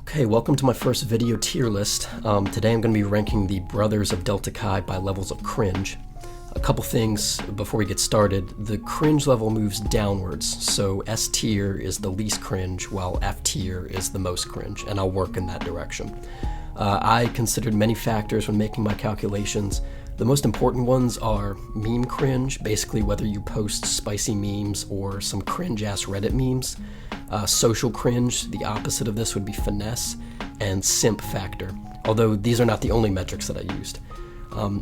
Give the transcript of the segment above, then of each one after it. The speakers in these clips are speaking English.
Okay, welcome to my first video tier list. Today I'm going to be ranking the Brothers of Delta Chi by levels of cringe. A couple things before we get started. The cringe level moves downwards, so S tier is the least cringe, while F tier is the most cringe, and I'll work in that direction. I considered many factors when making my calculations. The most important ones are meme cringe, basically whether you post spicy memes or some cringe-ass Reddit memes. Social cringe, the opposite of this would be finesse, and simp factor, although these are not the only metrics that I used.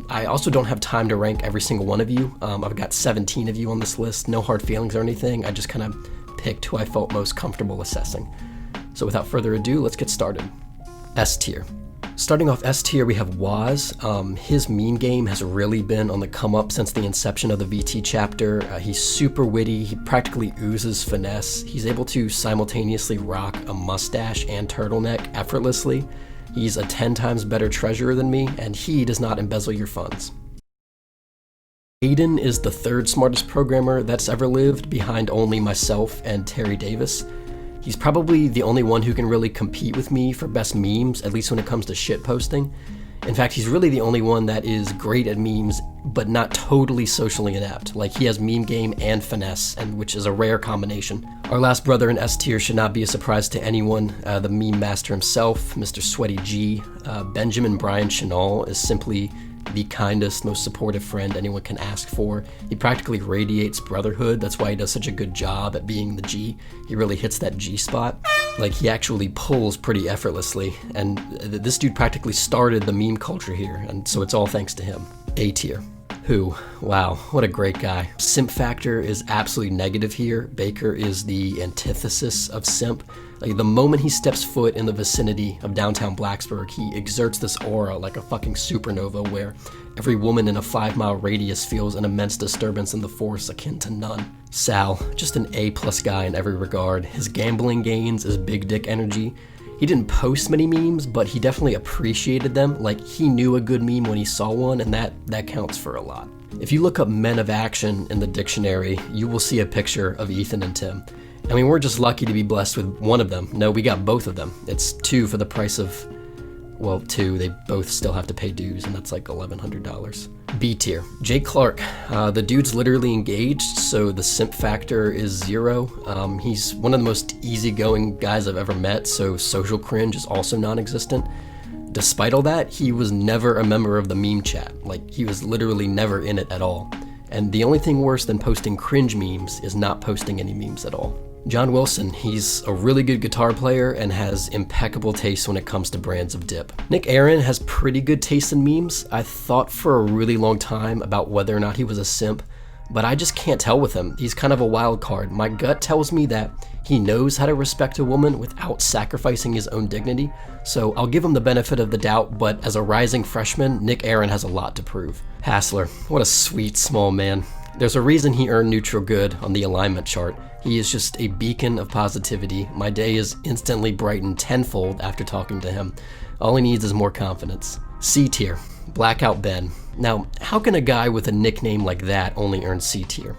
I also don't have time to rank every single one of you. I've got 17 of you on this list, no hard feelings or anything. I just kind of picked who I felt most comfortable assessing. So without further ado, let's get started. S tier. Starting off S tier, we have Waz. His meme game has really been on the come up since the inception of the VT chapter. He's super witty, he practically oozes finesse. He's able to simultaneously rock a mustache and turtleneck effortlessly. He's a 10 times better treasurer than me, and he does not embezzle your funds. Aiden is the third smartest programmer that's ever lived, behind only myself and Terry Davis. He's probably the only one who can really compete with me for best memes, at least when it comes to shit posting. In fact, he's really the only one that is great at memes, but not totally socially inept. Like, he has meme game and finesse, and which is a rare combination. Our last brother in S tier should not be a surprise to anyone. The meme master himself, Mr. Sweaty G. Benjamin Brian Chenal is simply the kindest, most supportive friend anyone can ask for. He practically radiates brotherhood. That's why he does such a good job at being the G. He really hits that G spot. Like, he actually pulls pretty effortlessly, and this dude practically started the meme culture here, and so it's all thanks to him. A tier. Who? Wow, what a great guy. Simp factor is absolutely negative here. Baker is the antithesis of simp. Like, the moment he steps foot in the vicinity of downtown Blacksburg, he exerts this aura like a fucking supernova where every woman in a 5-mile radius feels an immense disturbance in the force akin to none. Sal, just an A-plus guy in every regard. His gambling gains is big dick energy. He didn't post many memes, but he definitely appreciated them. Like, he knew a good meme when he saw one, and that counts for a lot. If you look up men of action in the dictionary, you will see a picture of Ethan and Tim. I mean, we're just lucky to be blessed with one of them. No, we got both of them. It's two for the price of, well, two. They both still have to pay dues, and that's like $1,100. B tier. Jake Clark. The dude's literally engaged, so the simp factor is 0. He's one of the most easygoing guys I've ever met, so social cringe is also non-existent. Despite all that, he was never a member of the meme chat. Like, he was literally never in it at all. And the only thing worse than posting cringe memes is not posting any memes at all. John Wilson, he's a really good guitar player and has impeccable taste when it comes to brands of dip. Nick Aaron has pretty good taste in memes. I thought for a really long time about whether or not he was a simp, but I just can't tell with him. He's kind of a wild card. My gut tells me that he knows how to respect a woman without sacrificing his own dignity, so I'll give him the benefit of the doubt, but as a rising freshman, Nick Aaron has a lot to prove. Hassler, what a sweet small man. There's a reason he earned neutral good on the alignment chart. He is just a beacon of positivity. My day is instantly brightened tenfold after talking to him. All he needs is more confidence. C tier. Blackout Ben. Now, how can a guy with a nickname like that only earn C tier?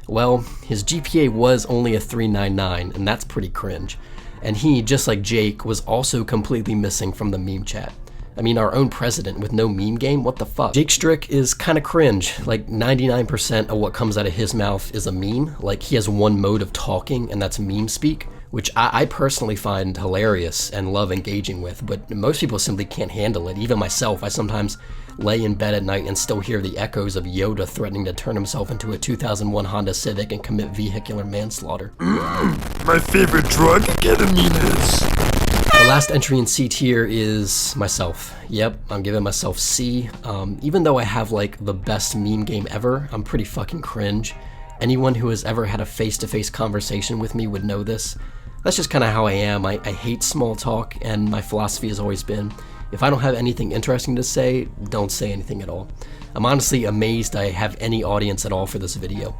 Well, his GPA was only a 399, and that's pretty cringe. And he, just like Jake, was also completely missing from the meme chat. I mean, our own president with no meme game? What the fuck? Jake Strick is kind of cringe. Like, 99% of what comes out of his mouth is a meme. Like, he has one mode of talking, and that's meme speak, which I personally find hilarious and love engaging with, but most people simply can't handle it. Even myself, I sometimes lay in bed at night and still hear the echoes of Yoda threatening to turn himself into a 2001 Honda Civic and commit vehicular manslaughter. My favorite drug, ketamine. The last entry in C tier is myself. Yep, I'm giving myself C. Even though I have like the best meme game ever, I'm pretty fucking cringe. Anyone who has ever had a face-to-face conversation with me would know this. That's just kind of how I am. I hate small talk, and my philosophy has always been, if I don't have anything interesting to say, don't say anything at all. I'm honestly amazed I have any audience at all for this video.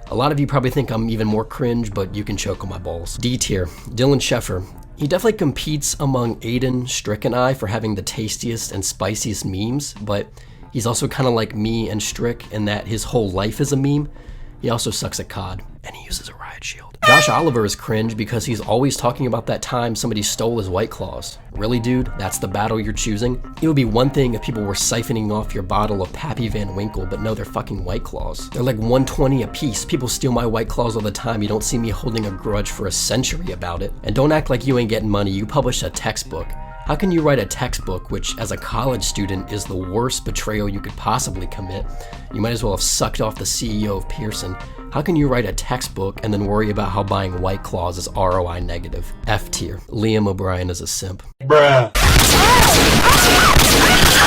A lot of you probably think I'm even more cringe, but you can choke on my balls. D tier. Dylan Sheffer. He definitely competes among Aiden, Strick, and I for having the tastiest and spiciest memes, but he's also kind of like me and Strick in that his whole life is a meme. He also sucks at COD, and he uses a riot shield. Josh Oliver is cringe because he's always talking about that time somebody stole his White Claws. Really, dude? That's the battle you're choosing? It would be one thing if people were siphoning off your bottle of Pappy Van Winkle, but no, they're fucking White Claws. They're like $1.20 a piece. People steal my White Claws all the time. You don't see me holding a grudge for a century about it. And don't act like you ain't getting money. You published a textbook. How can you write a textbook, which as a college student is the worst betrayal you could possibly commit? You might as well have sucked off the CEO of Pearson. How can you write a textbook and then worry about how buying White Claws is ROI negative? F tier. Liam O'Brien is a simp. Bruh.